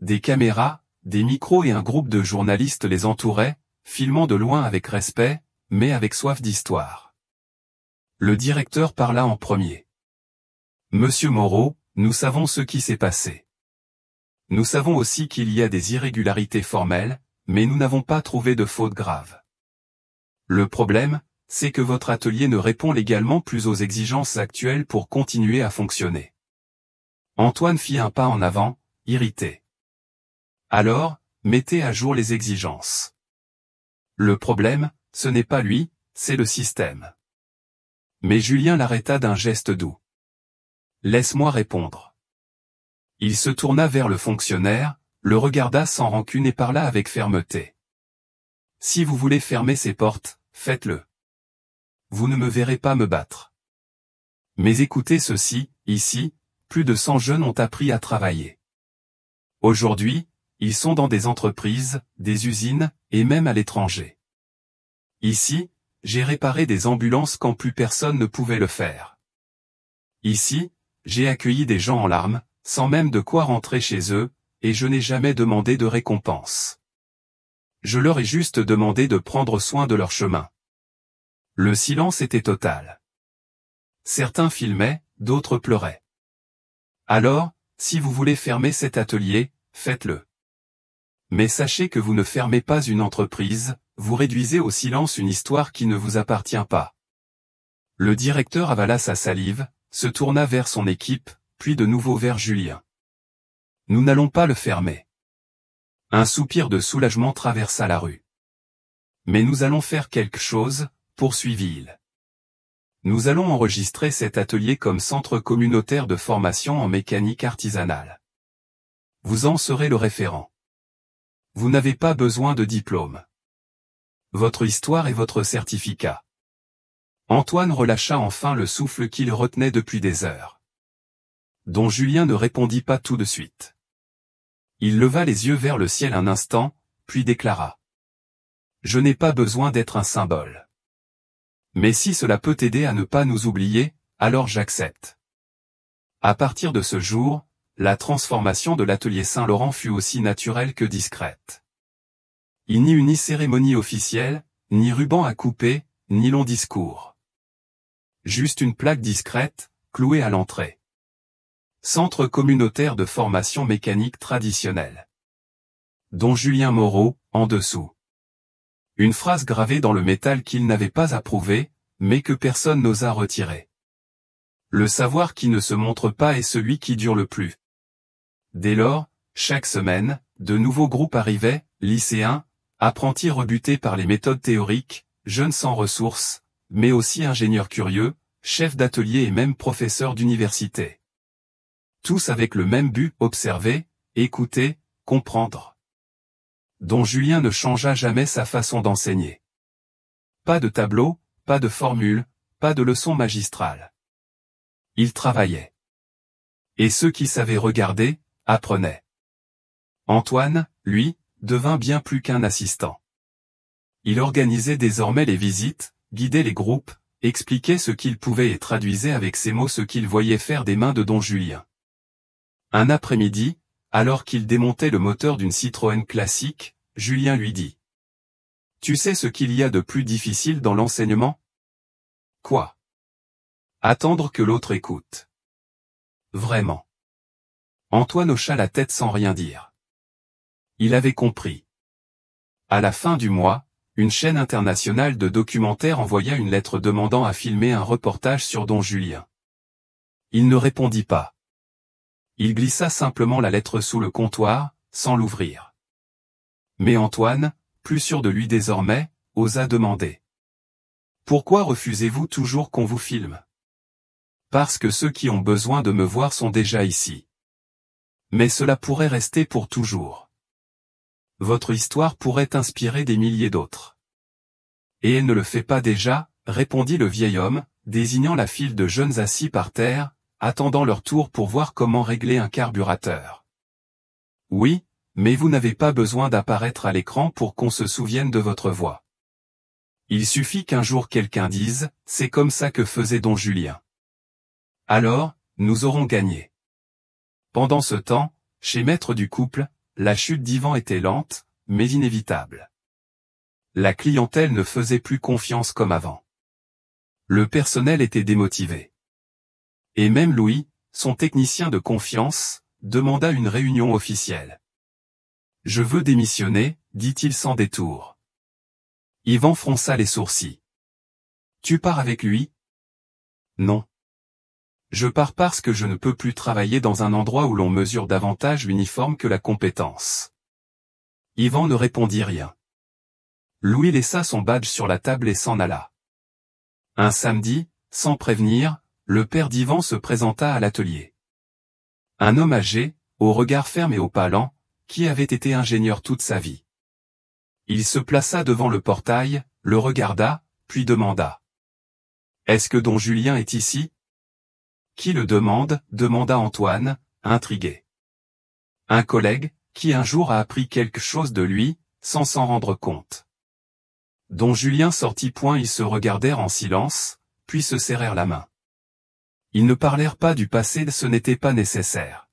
Des caméras, des micros et un groupe de journalistes les entouraient, filmant de loin avec respect, mais avec soif d'histoire. Le directeur parla en premier. « Monsieur Moreau, nous savons ce qui s'est passé. Nous savons aussi qu'il y a des irrégularités formelles, mais nous n'avons pas trouvé de faute grave. Le problème, c'est que votre atelier ne répond légalement plus aux exigences actuelles pour continuer à fonctionner. » Antoine fit un pas en avant, irrité. « Alors, mettez à jour les exigences. Le problème, ce n'est pas lui, c'est le système. » Mais Julien l'arrêta d'un geste doux. « Laisse-moi répondre. » Il se tourna vers le fonctionnaire, le regarda sans rancune et parla avec fermeté. « Si vous voulez fermer ces portes, faites-le. Vous ne me verrez pas me battre. Mais écoutez ceci, ici, plus de 100 jeunes ont appris à travailler. Aujourd'hui, ils sont dans des entreprises, des usines, et même à l'étranger. Ici, j'ai réparé des ambulances quand plus personne ne pouvait le faire. Ici, j'ai accueilli des gens en larmes, sans même de quoi rentrer chez eux, et je n'ai jamais demandé de récompense. Je leur ai juste demandé de prendre soin de leur chemin. » Le silence était total. Certains filmaient, d'autres pleuraient. « Alors, si vous voulez fermer cet atelier, faites-le. Mais sachez que vous ne fermez pas une entreprise, vous réduisez au silence une histoire qui ne vous appartient pas. » Le directeur avala sa salive, se tourna vers son équipe, puis de nouveau vers Julien. « Nous n'allons pas le fermer. » Un soupir de soulagement traversa la rue. « Mais nous allons faire quelque chose, poursuivit-il. Nous allons enregistrer cet atelier comme centre communautaire de formation en mécanique artisanale. Vous en serez le référent. Vous n'avez pas besoin de diplôme. Votre histoire est votre certificat. » Antoine relâcha enfin le souffle qu'il retenait depuis des heures. Don Julien ne répondit pas tout de suite. Il leva les yeux vers le ciel un instant, puis déclara. « Je n'ai pas besoin d'être un symbole. Mais si cela peut aider à ne pas nous oublier, alors j'accepte. » À partir de ce jour, la transformation de l'atelier Saint-Laurent fut aussi naturelle que discrète. Il n'y eut ni cérémonie officielle, ni ruban à couper, ni long discours. Juste une plaque discrète, clouée à l'entrée. Centre communautaire de formation mécanique traditionnelle. Don Julien Moreau, en dessous. Une phrase gravée dans le métal qu'il n'avait pas approuvée, mais que personne n'osa retirer. Le savoir qui ne se montre pas est celui qui dure le plus. Dès lors, chaque semaine, de nouveaux groupes arrivaient, lycéens, apprentis rebutés par les méthodes théoriques, jeunes sans ressources, mais aussi ingénieurs curieux, chefs d'atelier et même professeurs d'université. Tous avec le même but, observer, écouter, comprendre. Don Julien ne changea jamais sa façon d'enseigner. Pas de tableau, pas de formule, pas de leçon magistrale. Ils travaillaient. Et ceux qui savaient regarder, apprenaient. Antoine, lui, devint bien plus qu'un assistant. Il organisait désormais les visites, guidait les groupes, expliquait ce qu'il pouvait et traduisait avec ses mots ce qu'il voyait faire des mains de don Julien. Un après-midi, alors qu'il démontait le moteur d'une Citroën classique, Julien lui dit : « Tu sais ce qu'il y a de plus difficile dans l'enseignement ? Quoi ? Attendre que l'autre écoute. Vraiment. Antoine hocha la tête sans rien dire. Il avait compris. À la fin du mois, une chaîne internationale de documentaires envoya une lettre demandant à filmer un reportage sur don Julien. Il ne répondit pas. Il glissa simplement la lettre sous le comptoir, sans l'ouvrir. Mais Antoine, plus sûr de lui désormais, osa demander : « Pourquoi refusez-vous toujours qu'on vous filme ? » ? « Parce que ceux qui ont besoin de me voir sont déjà ici. Mais cela pourrait rester pour toujours. Votre histoire pourrait inspirer des milliers d'autres. » « Et elle ne le fait pas déjà, » répondit le vieil homme, désignant la file de jeunes assis par terre, attendant leur tour pour voir comment régler un carburateur. « Oui, mais vous n'avez pas besoin d'apparaître à l'écran pour qu'on se souvienne de votre voix. Il suffit qu'un jour quelqu'un dise, c'est comme ça que faisait don Julien. Alors, nous aurons gagné. » Pendant ce temps, chez Maître du couple, la chute d'Yvan était lente, mais inévitable. La clientèle ne faisait plus confiance comme avant. Le personnel était démotivé. Et même Louis, son technicien de confiance, demanda une réunion officielle. « Je veux démissionner, » dit-il sans détour. Yvan fronça les sourcils. « Tu pars avec lui ? » ?»« Non. Je pars parce que je ne peux plus travailler dans un endroit où l'on mesure davantage l'uniforme que la compétence. » Yvan ne répondit rien. Louis laissa son badge sur la table et s'en alla. Un samedi, sans prévenir, le père d'Yvan se présenta à l'atelier. Un homme âgé, au regard ferme et au pas lent, qui avait été ingénieur toute sa vie. Il se plaça devant le portail, le regarda, puis demanda : « Est-ce que don Julien est ici ? » « Qui le demande ? » demanda Antoine, intrigué. « Un collègue, qui un jour a appris quelque chose de lui, sans s'en rendre compte. » Don Julien sortit point, ils se regardèrent en silence, puis se serrèrent la main. Ils ne parlèrent pas du passé, ce n'était pas nécessaire.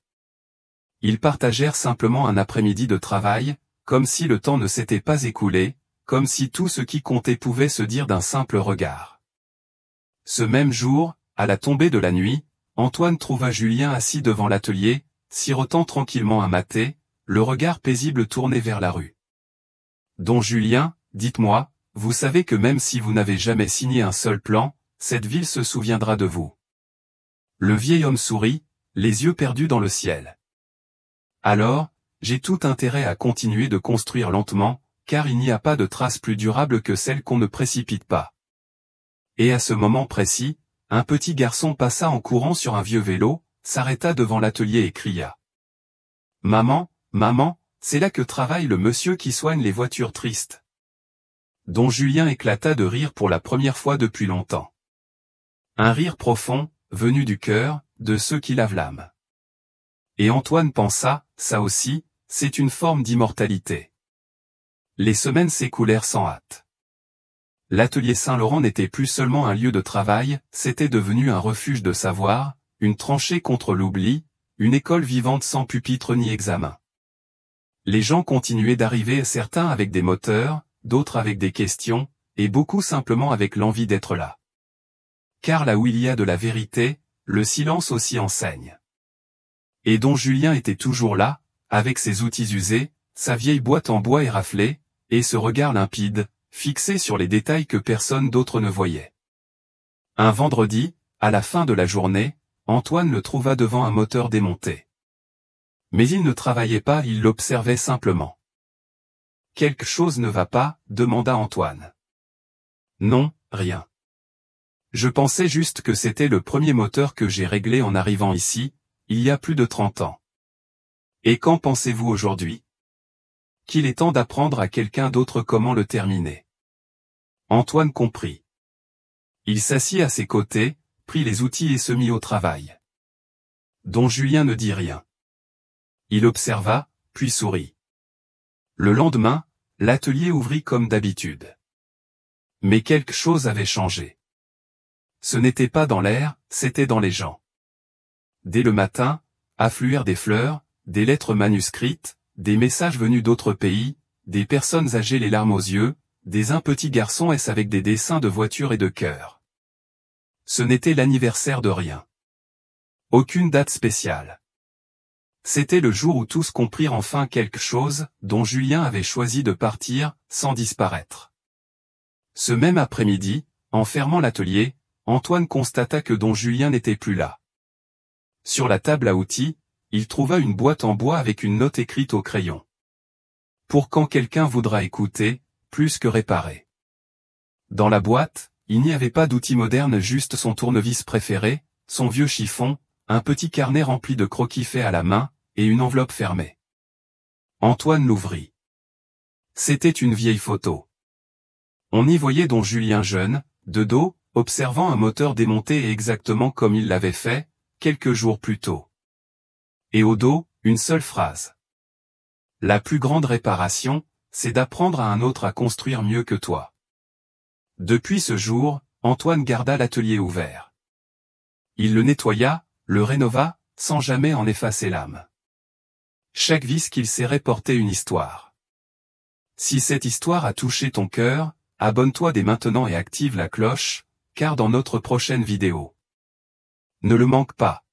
Ils partagèrent simplement un après-midi de travail, comme si le temps ne s'était pas écoulé, comme si tout ce qui comptait pouvait se dire d'un simple regard. Ce même jour, à la tombée de la nuit, Antoine trouva Julien assis devant l'atelier, sirotant tranquillement un maté, le regard paisible tourné vers la rue. « Don Julien, dites-moi, vous savez que même si vous n'avez jamais signé un seul plan, cette ville se souviendra de vous. » Le vieil homme sourit, les yeux perdus dans le ciel. « Alors, j'ai tout intérêt à continuer de construire lentement, car il n'y a pas de trace plus durable que celle qu'on ne précipite pas. » Et à ce moment précis, un petit garçon passa en courant sur un vieux vélo, s'arrêta devant l'atelier et cria : « Maman, maman, c'est là que travaille le monsieur qui soigne les voitures tristes. » Don Julien éclata de rire pour la première fois depuis longtemps. Un rire profond, venu du cœur, de ceux qui lavent l'âme. Et Antoine pensa, ça aussi, c'est une forme d'immortalité. Les semaines s'écoulèrent sans hâte. L'atelier Saint-Laurent n'était plus seulement un lieu de travail, c'était devenu un refuge de savoir, une tranchée contre l'oubli, une école vivante sans pupitre ni examen. Les gens continuaient d'arriver, certains avec des moteurs, d'autres avec des questions, et beaucoup simplement avec l'envie d'être là. Car là où il y a de la vérité, le silence aussi enseigne. Et don Julien était toujours là, avec ses outils usés, sa vieille boîte en bois éraflée, et ce regard limpide, fixé sur les détails que personne d'autre ne voyait. Un vendredi, à la fin de la journée, Antoine le trouva devant un moteur démonté. Mais il ne travaillait pas, il l'observait simplement. « Quelque chose ne va pas ? » demanda Antoine. « Non, rien. Je pensais juste que c'était le premier moteur que j'ai réglé en arrivant ici, il y a plus de 30 ans. Et qu'en pensez-vous aujourd'hui ? Qu'il est temps d'apprendre à quelqu'un d'autre comment le terminer. » Antoine comprit. Il s'assit à ses côtés, prit les outils et se mit au travail. Don Julien ne dit rien. Il observa, puis sourit. Le lendemain, l'atelier ouvrit comme d'habitude. Mais quelque chose avait changé. Ce n'était pas dans l'air, c'était dans les gens. Dès le matin, affluèrent des fleurs, des lettres manuscrites, des messages venus d'autres pays, des personnes âgées les larmes aux yeux, un petit garçon avec des dessins de voitures et de cœurs. Ce n'était l'anniversaire de rien. Aucune date spéciale. C'était le jour où tous comprirent enfin quelque chose, dont Julien avait choisi de partir, sans disparaître. Ce même après-midi, en fermant l'atelier, Antoine constata que Don Julien n'était plus là. Sur la table à outils, il trouva une boîte en bois avec une note écrite au crayon. Pour quand quelqu'un voudra écouter, plus que réparer. Dans la boîte, il n'y avait pas d'outil moderne, juste son tournevis préféré, son vieux chiffon, un petit carnet rempli de croquis faits à la main, et une enveloppe fermée. Antoine l'ouvrit. C'était une vieille photo. On y voyait Don Julien jeune, de dos, observant un moteur démonté et exactement comme il l'avait fait, quelques jours plus tôt. Et au dos, une seule phrase. La plus grande réparation, c'est d'apprendre à un autre à construire mieux que toi. Depuis ce jour, Antoine garda l'atelier ouvert. Il le nettoya, le rénova, sans jamais en effacer l'âme. Chaque vis qu'il serrait portait une histoire. Si cette histoire a touché ton cœur, abonne-toi dès maintenant et active la cloche, car dans notre prochaine vidéo. Ne le manque pas.